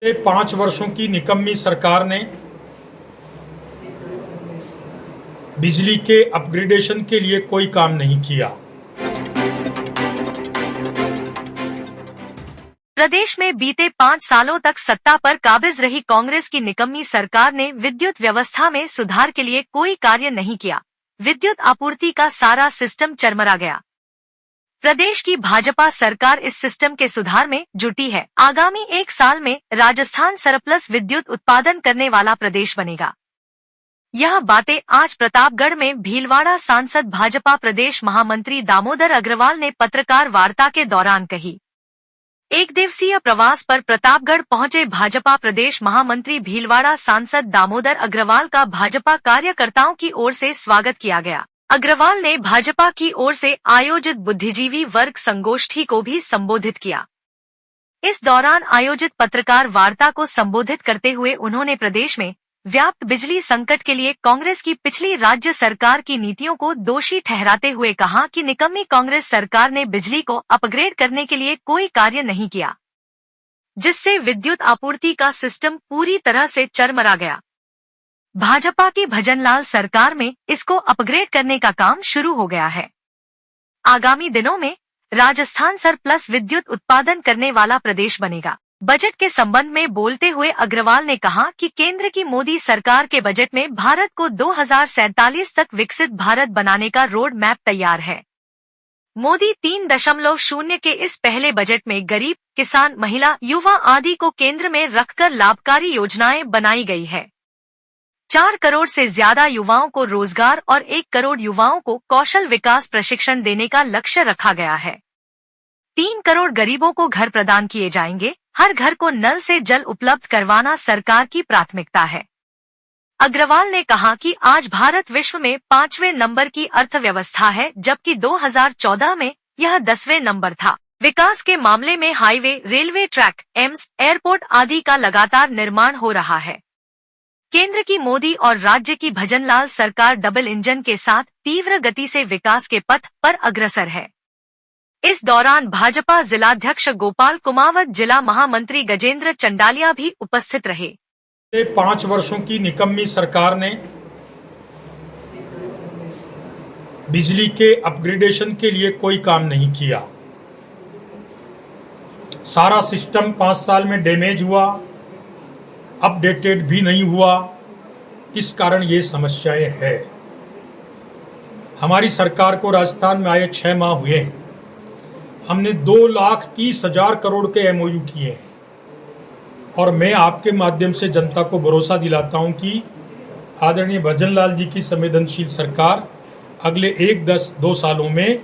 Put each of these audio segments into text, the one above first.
5 वर्षों की निकम्मी सरकार ने बिजली के अपग्रेडेशन के लिए कोई काम नहीं किया। प्रदेश में बीते 5 सालों तक सत्ता पर काबिज रही कांग्रेस की निकम्मी सरकार ने विद्युत व्यवस्था में सुधार के लिए कोई कार्य नहीं किया। विद्युत आपूर्ति का सारा सिस्टम चरमरा गया। प्रदेश की भाजपा सरकार इस सिस्टम के सुधार में जुटी है। आगामी 1 साल में राजस्थान सरप्लस विद्युत उत्पादन करने वाला प्रदेश बनेगा। यह बातें आज प्रतापगढ़ में भीलवाड़ा सांसद भाजपा प्रदेश महामंत्री दामोदर अग्रवाल ने पत्रकार वार्ता के दौरान कही। एक दिवसीय प्रवास पर प्रतापगढ़ पहुंचे भाजपा प्रदेश महामंत्री भीलवाड़ा सांसद दामोदर अग्रवाल का भाजपा कार्यकर्ताओं की ओर से स्वागत किया गया। अग्रवाल ने भाजपा की ओर से आयोजित बुद्धिजीवी वर्ग संगोष्ठी को भी संबोधित किया। इस दौरान आयोजित पत्रकार वार्ता को संबोधित करते हुए उन्होंने प्रदेश में व्याप्त बिजली संकट के लिए कांग्रेस की पिछली राज्य सरकार की नीतियों को दोषी ठहराते हुए कहा कि निकम्मी कांग्रेस सरकार ने बिजली को अपग्रेड करने के लिए कोई कार्य नहीं किया, जिससे विद्युत आपूर्ति का सिस्टम पूरी तरह से चरमरा गया। भाजपा की भजनलाल सरकार में इसको अपग्रेड करने का काम शुरू हो गया है। आगामी दिनों में राजस्थान सरप्लस विद्युत उत्पादन करने वाला प्रदेश बनेगा। बजट के संबंध में बोलते हुए अग्रवाल ने कहा कि केंद्र की मोदी सरकार के बजट में भारत को 2047 तक विकसित भारत बनाने का रोड मैप तैयार है। मोदी 3.0 के इस पहले बजट में गरीब, किसान, महिला, युवा आदि को केंद्र में रखकर लाभकारी योजनाएं बनाई गई है। 4 करोड़ से ज्यादा युवाओं को रोजगार और 1 करोड़ युवाओं को कौशल विकास प्रशिक्षण देने का लक्ष्य रखा गया है। 3 करोड़ गरीबों को घर प्रदान किए जाएंगे। हर घर को नल से जल उपलब्ध करवाना सरकार की प्राथमिकता है। अग्रवाल ने कहा कि आज भारत विश्व में 5वें नंबर की अर्थव्यवस्था है, जबकि 2014 में यह 10वें नंबर था। विकास के मामले में highway, railway track, AIIMS, airport आदि का लगातार निर्माण हो रहा है। केंद्र की मोदी और राज्य की भजनलाल सरकार डबल इंजन के साथ तीव्र गति से विकास के पथ पर अग्रसर है। इस दौरान भाजपा जिलाध्यक्ष गोपाल कुमावत, जिला महामंत्री गजेंद्र चंडालिया भी उपस्थित रहे। 5 वर्षों की निकम्मी सरकार ने बिजली के अपग्रेडेशन के लिए कोई काम नहीं किया। सारा सिस्टम 5 साल में डैमेज हुआ, अपडेटेड भी नहीं हुआ। इस कारण ये समस्याएं हैं। हमारी सरकार को राजस्थान में आए 6 माह हुए हैं। हमने 2,30,000 करोड़ के एमओयू किए हैं और मैं आपके माध्यम से जनता को भरोसा दिलाता हूं कि आदरणीय भजनलाल जी की संवेदनशील सरकार अगले 1-2 सालों में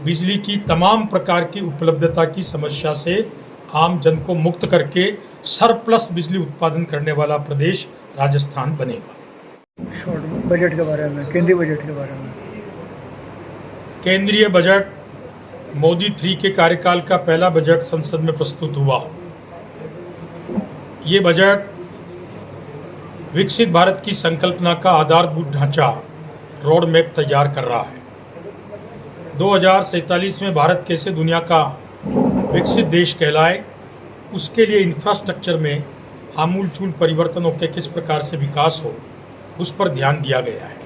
बिजली की तमाम प्रकार की उपलब्धता की समस्या से आम जन को मुक्त करके सरप्लस बिजली उत्पादन करने वाला प्रदेश राजस्थान बनेगा। बजट के बारे में, केंद्रीय बजट के बारे में। केंद्रीय बजट मोदी 3 के कार्यकाल का पहला बजट संसद में प्रस्तुत हुआ। ये बजट विकसित भारत की संकल्पना का आधारभूत ढांचा, रोड मैप तैयार कर रहा है। 2047 में भारत कैसे दुनिया का विकसित देश कहलाए, उसके लिए इंफ्रास्ट्रक्चर में आमूलचूल परिवर्तन हो के किस प्रकार से विकास हो, उस पर ध्यान दिया गया है।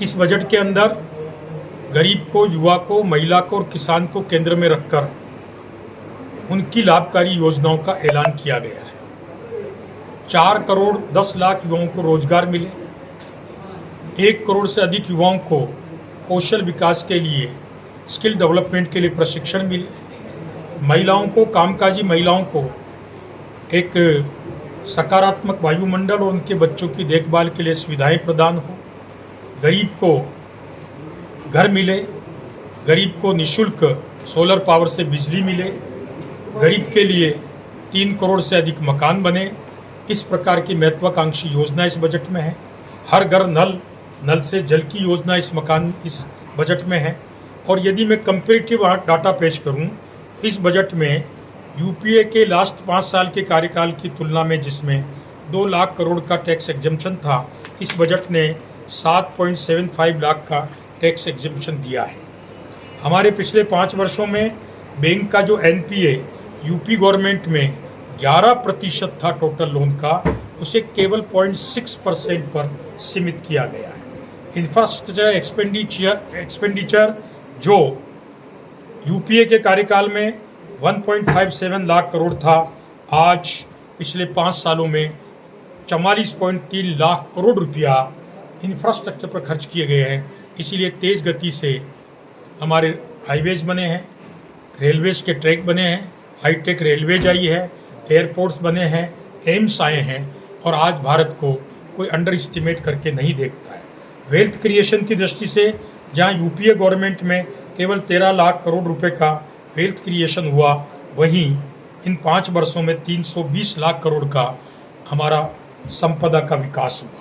इस बजट के अंदर गरीब को, युवा को, महिला को और किसान को केंद्र में रखकर उनकी लाभकारी योजनाओं का ऐलान किया गया है। 4 करोड़ 10 लाख युवाओं को रोजगार मिले, 1 करोड़ से अधिक युवाओं को कौशल विकास के लिए, स्किल डेवलपमेंट के लिए प्रशिक्षण मिले, महिलाओं को, कामकाजी महिलाओं को एक सकारात्मक वायुमंडल और उनके बच्चों की देखभाल के लिए सुविधाएं प्रदान हो, गरीब को घर मिले, गरीब को निःशुल्क सोलर पावर से बिजली मिले, गरीब के लिए 3 करोड़ से अधिक मकान बने। इस प्रकार की महत्वाकांक्षी योजना इस बजट में है। हर घर नल, नल से जल की योजना इस बजट में है। और यदि मैं कंपेरेटिव डाटा पेश करूं, इस बजट में यूपीए के लास्ट 5 साल के कार्यकाल की तुलना में, जिसमें 2 लाख करोड़ का टैक्स एग्जम्पशन था, इस बजट ने 7.75 लाख का टैक्स एग्जम्पशन दिया है। हमारे पिछले 5 वर्षों में बैंक का जो एनपीए यूपी गवर्नमेंट में 11% था टोटल लोन का, उसे केवल 0.6% पर सीमित किया गया है। इंफ्रास्ट्रक्चर एक्सपेंडिचर जो यूपीए के कार्यकाल में 1.57 लाख करोड़ था, आज पिछले 5 सालों में 44.3 लाख करोड़ रुपया इंफ्रास्ट्रक्चर पर खर्च किए गए हैं। इसीलिए तेज़ गति से हमारे हाईवेज बने हैं, रेलवेज के ट्रैक बने हैं, हाईटेक रेलवेज आई है, एयरपोर्ट्स बने हैं, एम्स आए हैं, और आज भारत को कोई अंडर एस्टिमेट करके नहीं देखता है। वेल्थ क्रिएशन की दृष्टि से जहां यूपीए गवर्नमेंट में केवल 13 लाख करोड़ रुपए का वेल्थ क्रिएशन हुआ, वहीं इन 5 वर्षों में 320 लाख करोड़ का हमारा संपदा का विकास हुआ।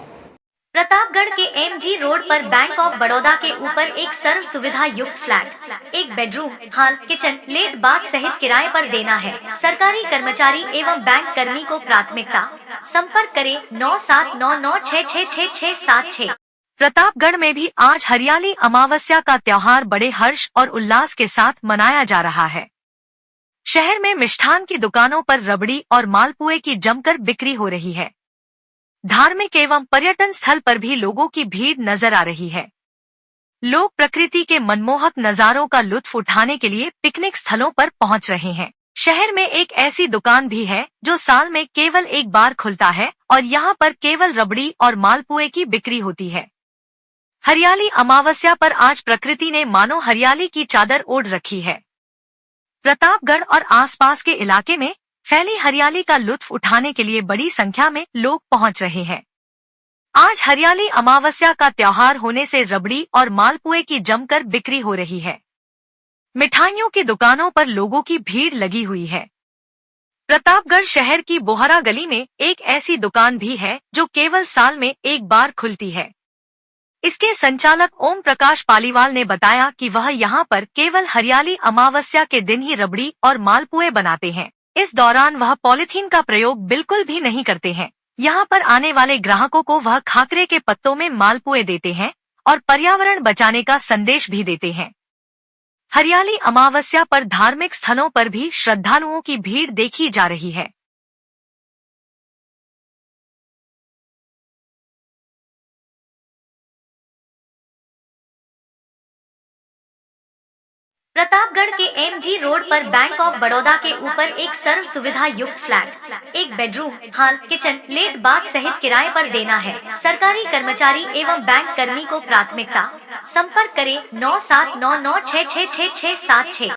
प्रतापगढ़ के एमजी रोड पर बैंक ऑफ बड़ौदा के ऊपर एक सर्व सुविधा युक्त फ्लैट, 1 बेडरूम, हॉल, किचन, लेट बाथ सहित किराए पर देना है। सरकारी कर्मचारी एवं बैंक कर्मी को प्राथमिकता। संपर्क करें 9799666676। प्रतापगढ़ में भी आज हरियाली अमावस्या का त्योहार बड़े हर्ष और उल्लास के साथ मनाया जा रहा है। शहर में मिष्ठान की दुकानों पर रबड़ी और मालपुए की जमकर बिक्री हो रही है। धार्मिक एवं पर्यटन स्थल पर भी लोगों की भीड़ नजर आ रही है। लोग प्रकृति के मनमोहक नजारों का लुत्फ उठाने के लिए पिकनिक स्थलों पर पहुंच रहे हैं। शहर में एक ऐसी दुकान भी है जो साल में केवल एक बार खुलता है और यहाँ पर केवल रबड़ी और मालपुए की बिक्री होती है। हरियाली अमावस्या पर आज प्रकृति ने मानो हरियाली की चादर ओढ़ रखी है। प्रतापगढ़ और आसपास के इलाके में फैली हरियाली का लुत्फ उठाने के लिए बड़ी संख्या में लोग पहुंच रहे हैं। आज हरियाली अमावस्या का त्योहार होने से रबड़ी और मालपुए की जमकर बिक्री हो रही है। मिठाइयों की दुकानों पर लोगों की भीड़ लगी हुई है। प्रतापगढ़ शहर की बोहरा गली में एक ऐसी दुकान भी है जो केवल साल में एक बार खुलती है। इसके संचालक ओम प्रकाश पालीवाल ने बताया कि वह यहाँ पर केवल हरियाली अमावस्या के दिन ही रबड़ी और मालपुए बनाते हैं। इस दौरान वह पॉलीथीन का प्रयोग बिल्कुल भी नहीं करते हैं। यहाँ पर आने वाले ग्राहकों को वह खाकरे के पत्तों में मालपुए देते हैं और पर्यावरण बचाने का संदेश भी देते हैं। हरियाली अमावस्या पर धार्मिक स्थलों पर भी श्रद्धालुओं की भीड़ देखी जा रही है। प्रतापगढ़ के एमजी रोड पर बैंक ऑफ बड़ौदा के ऊपर एक सर्व सुविधा युक्त फ्लैट, 1 बेडरूम, हॉल, किचन, लेट बाथ सहित किराए पर देना है। सरकारी कर्मचारी एवं बैंक कर्मी को प्राथमिकता। संपर्क करें 9799666676।